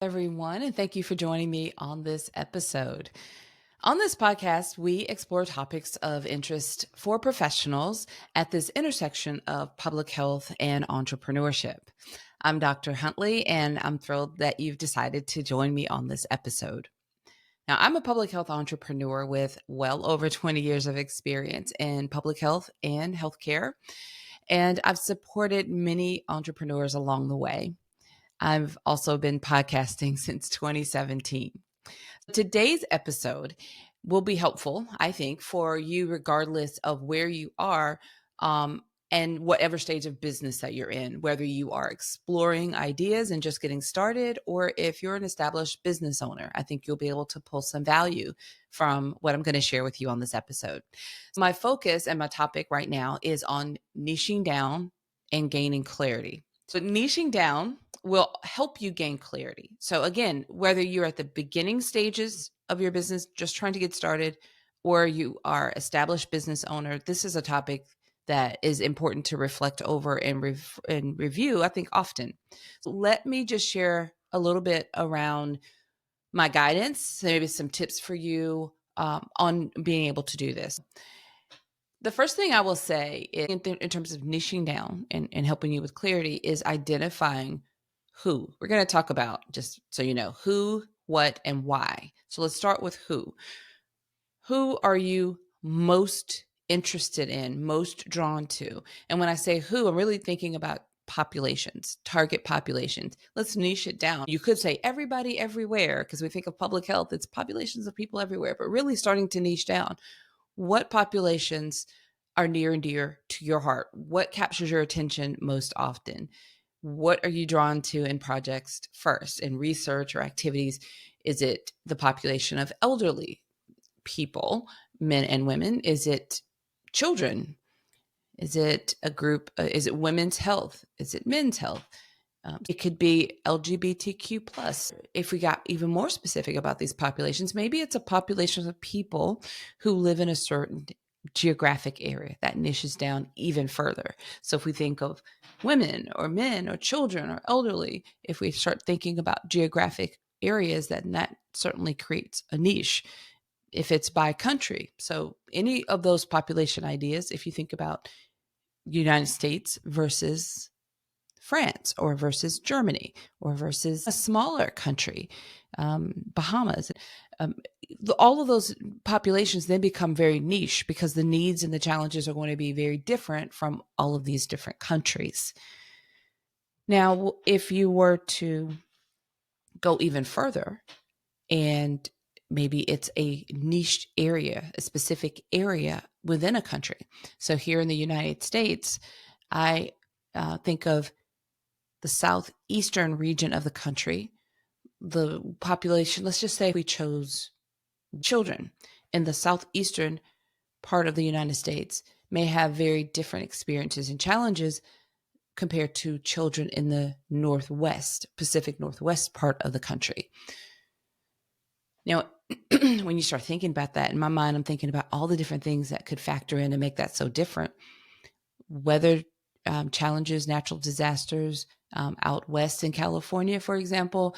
Everyone, and thank you for joining me on this episode. On this podcast, we explore topics of interest for professionals at this intersection of public health and entrepreneurship. I'm Dr. Huntley, and I'm thrilled that you've decided to join me on this episode. Now, I'm a public health entrepreneur with well over 20 years of experience in public health and healthcare, and I've supported many entrepreneurs along the way. I've also been podcasting since 2017. Today's episode will be helpful, I think, for you, regardless of where you are and whatever stage of business that you're in, whether you are exploring ideas and just getting started, or if you're an established business owner. I think you'll be able to pull some value from what I'm going to share with you on this episode. My focus and my topic right now is on niching down and gaining clarity. So, niching down will help you gain clarity. So, again, whether you're at the beginning stages of your business, just trying to get started, or you are established business owner, this is a topic that is important to reflect over and review, I think, often. So let me just share a little bit around my guidance, maybe some tips for you on being able to do this. The first thing I will say in terms of niching down and helping you with clarity is identifying who. We're going to talk about, just so you know, who, what, and why. So let's start with who. Who are you most interested in, most drawn to? And when I say who, I'm really thinking about populations, target populations. Let's niche it down. You could say everybody everywhere, because we think of public health, it's populations of people everywhere, but really starting to niche down. What populations are near and dear to your heart? What captures your attention most often? What are you drawn to in projects first, in research or activities? Is it the population of elderly people, men and women? Is it children? Is it a group? Is it women's health? Is it men's health? It could be LGBTQ plus. If we got even more specific about these populations, maybe it's a population of people who live in a certain geographic area that niches down even further. So if we think of women or men or children or elderly, if we start thinking about geographic areas, then that certainly creates a niche. If it's by country, so any of those population ideas, if you think about United States versus France or versus Germany or versus a smaller country, Bahamas. Um, all of those populations then become very niche because the needs and the challenges are going to be very different from all of these different countries. Now, if you were to go even further and maybe it's a niche area, a specific area within a country. So here in the United States, I think of the southeastern region of the country, the population, let's just say we chose children in the southeastern part of the United States may have very different experiences and challenges compared to children in the Northwest, Pacific Northwest part of the country. Now, when you start thinking about that, in my mind, I'm thinking about all the different things that could factor in and make that so different. Weather challenges, natural disasters out west in California, for example,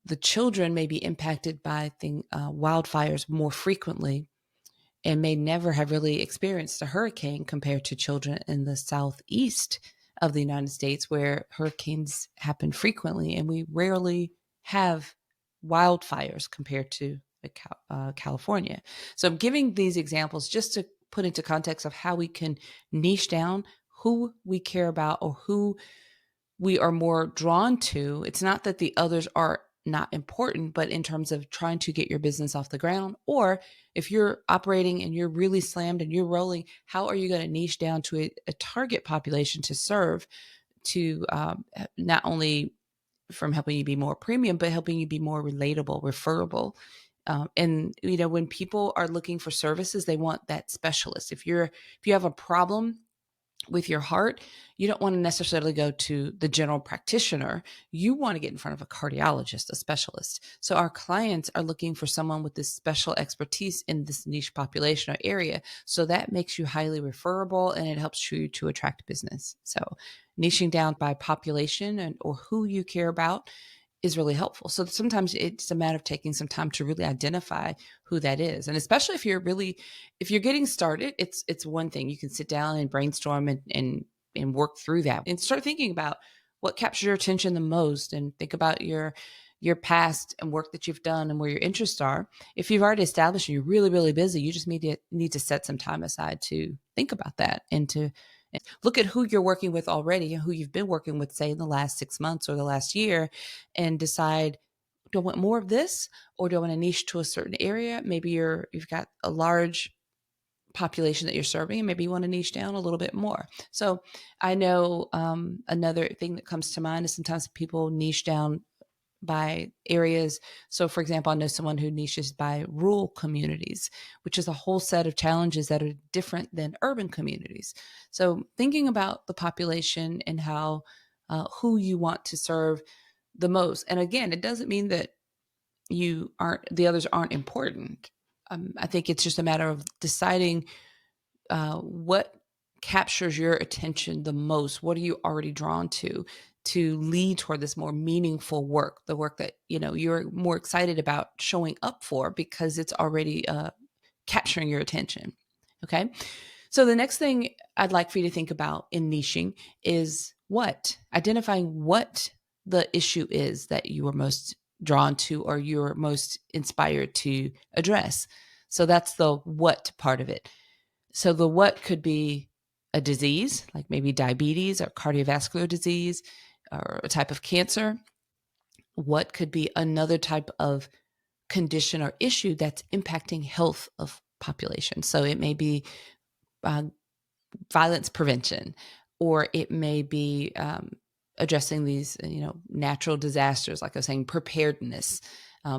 the children may be impacted by wildfires more frequently and may never have really experienced a hurricane compared to children in the southeast of the United States, where hurricanes happen frequently and we rarely have wildfires compared to California. So I'm giving these examples just to put into context of how we can niche down who we care about or who we are more drawn to. It's not that the others are not important, but in terms of trying to get your business off the ground, or if you're operating and you're really slammed and you're rolling, how are you going to niche down to a target population to serve to not only from helping you be more premium, but helping you be more relatable, referable. And when people are looking for services, they want that specialist. If you have a problem with your heart, you don't want to necessarily go to the general practitioner. You want to get in front of a cardiologist, a specialist. So our clients are looking for someone with this special expertise in this niche population or area. So that makes you highly referable and it helps you to attract business. So niching down by population or who you care about is really helpful. So sometimes it's a matter of taking some time to really identify who that is. And especially if you're getting started, it's one thing. You can sit down and brainstorm and work through that and start thinking about what captures your attention the most, and think about your past and work that you've done and where your interests are. If you've already established and you're really, really busy, you just need to set some time aside to think about that and to look at who you're working with already and who you've been working with, say, in the last 6 months or the last year, and decide, do I want more of this, or do I want to niche to a certain area? Maybe you've got a large population that you're serving, and maybe you want to niche down a little bit more. So I know another thing that comes to mind is sometimes people niche down by areas. So, for example, I know someone who niches by rural communities, which is a whole set of challenges that are different than urban communities. So, thinking about the population and how who you want to serve the most. And again, it doesn't mean that the others aren't important. I think it's just a matter of deciding what captures your attention the most. What are you already drawn to lead toward this more meaningful work, the work that you're more excited about showing up for because it's already capturing your attention. Okay, so the next thing I'd like for you to think about in niching is identifying what the issue is that you are most drawn to or you're most inspired to address. So that's the what part of it. So the what could be a disease, like maybe diabetes or cardiovascular disease or a type of cancer. What could be another type of condition or issue that's impacting health of population. So it may be uh, violence prevention, or it may be addressing these, natural disasters, like I was saying, preparedness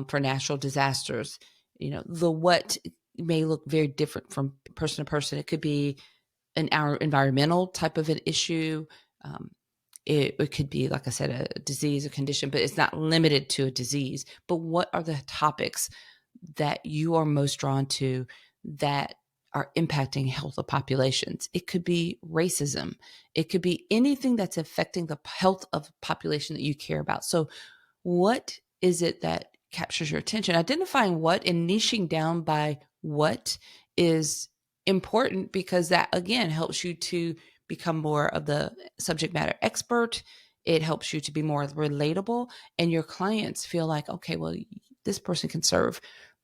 for natural disasters. The what may look very different from person to person. It could be our environmental type of an issue. It could be, like I said, a disease, a condition, but it's not limited to a disease. But what are the topics that you are most drawn to that are impacting health of populations? It could be racism. It could be anything that's affecting the health of population that you care about. So what is it that captures your attention? Identifying what and niching down by what is important, because that again helps you to become more of the subject matter expert. It helps you to be more relatable, and your clients feel like, okay, well, this person can serve,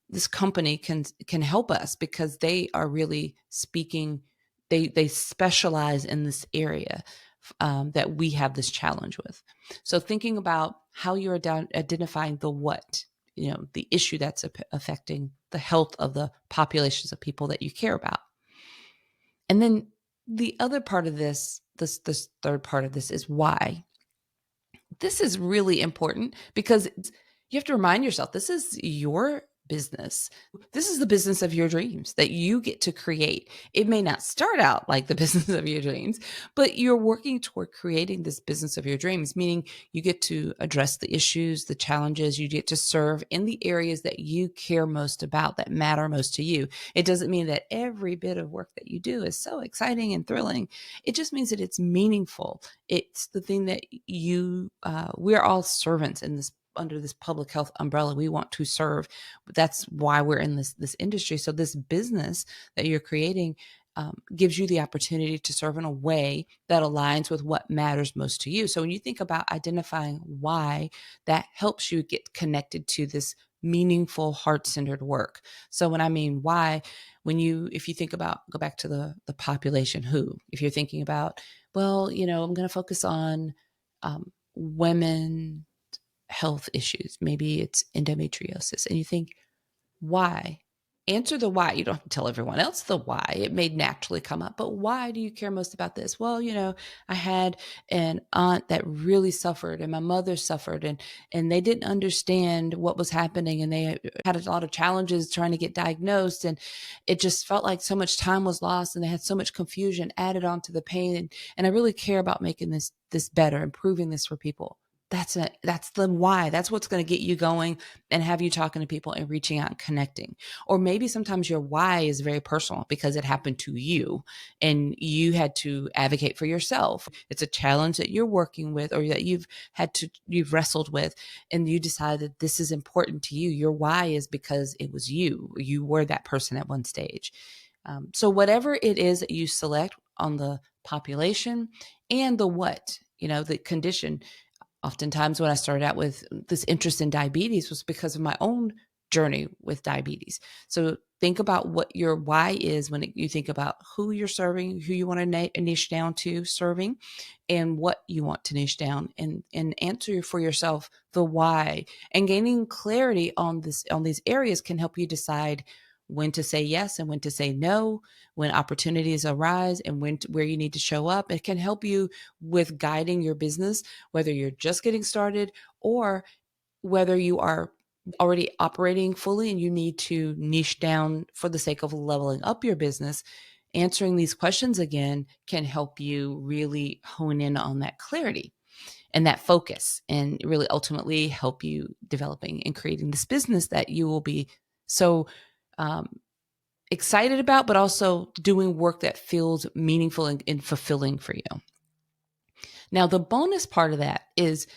this company can help us because they are really speaking. They specialize in this area that we have this challenge with. So thinking about how you're identifying the what, the issue that's affecting the health of the populations of people that you care about. And then the other part of this third part of this is why. This is really important because you have to remind yourself, this is your business. This is the business of your dreams that you get to create. It may not start out like the business of your dreams, but you're working toward creating this business of your dreams, meaning you get to address the issues, the challenges, you get to serve in the areas that you care most about, that matter most to you. It doesn't mean that every bit of work that you do is so exciting and thrilling. It just means that it's meaningful. It's the thing that we're all servants in this, under this public health umbrella. We want to serve. That's why we're in this industry. So this business that you're creating gives you the opportunity to serve in a way that aligns with what matters most to you. So when you think about identifying why, that helps you get connected to this meaningful, heart-centered work. So when I mean why, if you think about, go back to the population who, if you're thinking about, well, I'm going to focus on women health issues. Maybe it's endometriosis. And you think, why? Answer the why. You don't have to tell everyone else the why. It may naturally come up, but why do you care most about this? Well, I had an aunt that really suffered, and my mother suffered, and they didn't understand what was happening, and they had a lot of challenges trying to get diagnosed, and it just felt like so much time was lost, and they had so much confusion added on to the pain. And I really care about making this better, improving this for people. That's the why. That's what's going to get you going and have you talking to people and reaching out and connecting. Or maybe sometimes your why is very personal because it happened to you and you had to advocate for yourself. It's a challenge that you're working with or that you've wrestled with, and you decided this is important to you. Your why is because it was you. You were that person at one stage. So whatever it is that you select on the population and the what, the condition. Oftentimes when I started out with this interest in diabetes was because of my own journey with diabetes. So think about what your why is when you think about who you're serving, who you want to niche down to serving, and what you want to niche down, and answer for yourself the why. And gaining clarity on these areas can help you decide when to say yes and when to say no, when opportunities arise, and where you need to show up. It can help you with guiding your business, whether you're just getting started or whether you are already operating fully and you need to niche down for the sake of leveling up your business. Answering these questions again can help you really hone in on that clarity and that focus, and really ultimately help you developing and creating this business that you will be so excited about, but also doing work that feels meaningful and fulfilling for you. Now, the bonus part of that is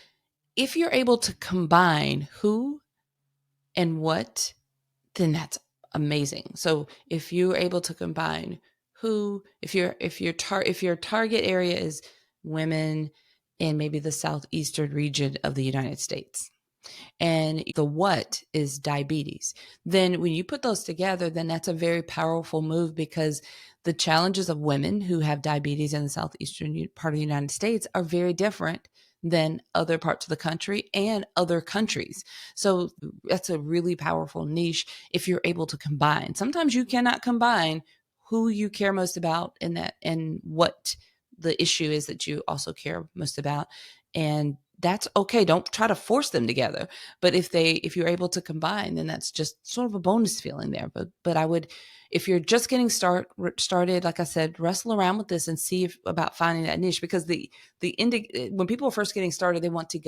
if you're able to combine who and what, then that's amazing. So if you're able to combine who, if your target area is women in maybe the southeastern region of the United States, and the what is diabetes, then when you put those together, then that's a very powerful move, because the challenges of women who have diabetes in the southeastern part of the United States are very different than other parts of the country and other countries. So that's a really powerful niche if you're able to combine. Sometimes you cannot combine who you care most about and what the issue is that you also care most about. And that's okay. Don't try to force them together. But if you're able to combine, then that's just sort of a bonus feeling there. But I would, if you're just getting started, like I said, wrestle around with this and see about finding that niche, because when people are first getting started, they want to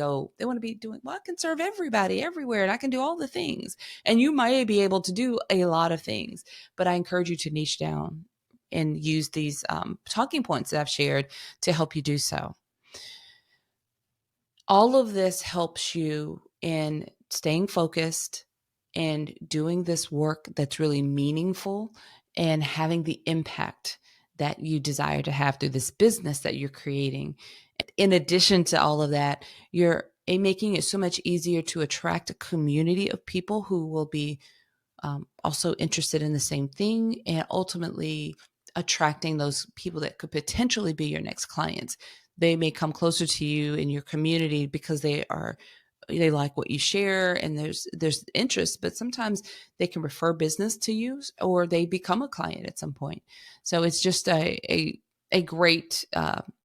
be doing, well, I can serve everybody everywhere and I can do all the things. And you might be able to do a lot of things, but I encourage you to niche down and use these talking points that I've shared to help you do so. All of this helps you in staying focused and doing this work that's really meaningful and having the impact that you desire to have through this business that you're creating. In addition to all of that, you're making it so much easier to attract a community of people who will be also interested in the same thing, and ultimately attracting those people that could potentially be your next clients. They may come closer to you in your community because they like what you share and there's interest, but sometimes they can refer business to you or they become a client at some point. So it's just a great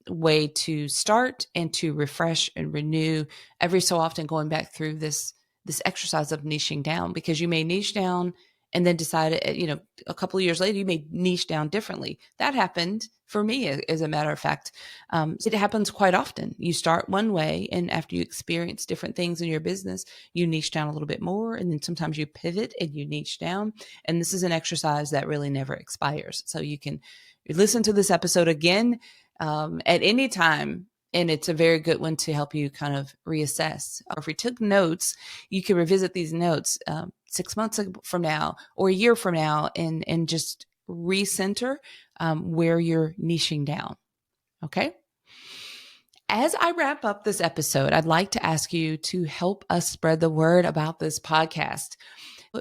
way to start and to refresh and renew every so often, going back through this exercise of niching down, because you may niche down and then decide, a couple of years later, you may niche down differently. That happened for me, as a matter of fact. It happens quite often. You start one way, and after you experience different things in your business, you niche down a little bit more, and then sometimes you pivot and you niche down. And this is an exercise that really never expires. So you can listen to this episode again at any time, and it's a very good one to help you kind of reassess. Or if you took notes, you can revisit these notes 6 months from now or a year from now, and just recenter where you're niching down. Okay. As I wrap up this episode, I'd like to ask you to help us spread the word about this podcast.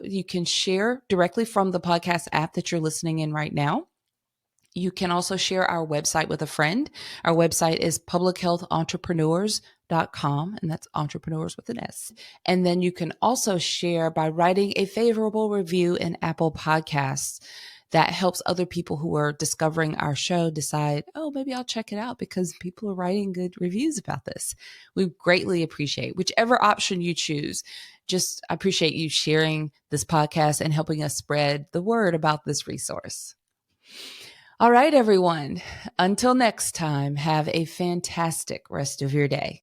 You can share directly from the podcast app that you're listening in right now. You can also share our website with a friend. Our website is publichealthentrepreneurs.com, and that's entrepreneurs with an S. And then you can also share by writing a favorable review in Apple Podcasts. That helps other people who are discovering our show decide, oh, maybe I'll check it out because people are writing good reviews about this. We greatly appreciate whichever option you choose. Just appreciate you sharing this podcast and helping us spread the word about this resource. All right, everyone. Until next time, have a fantastic rest of your day.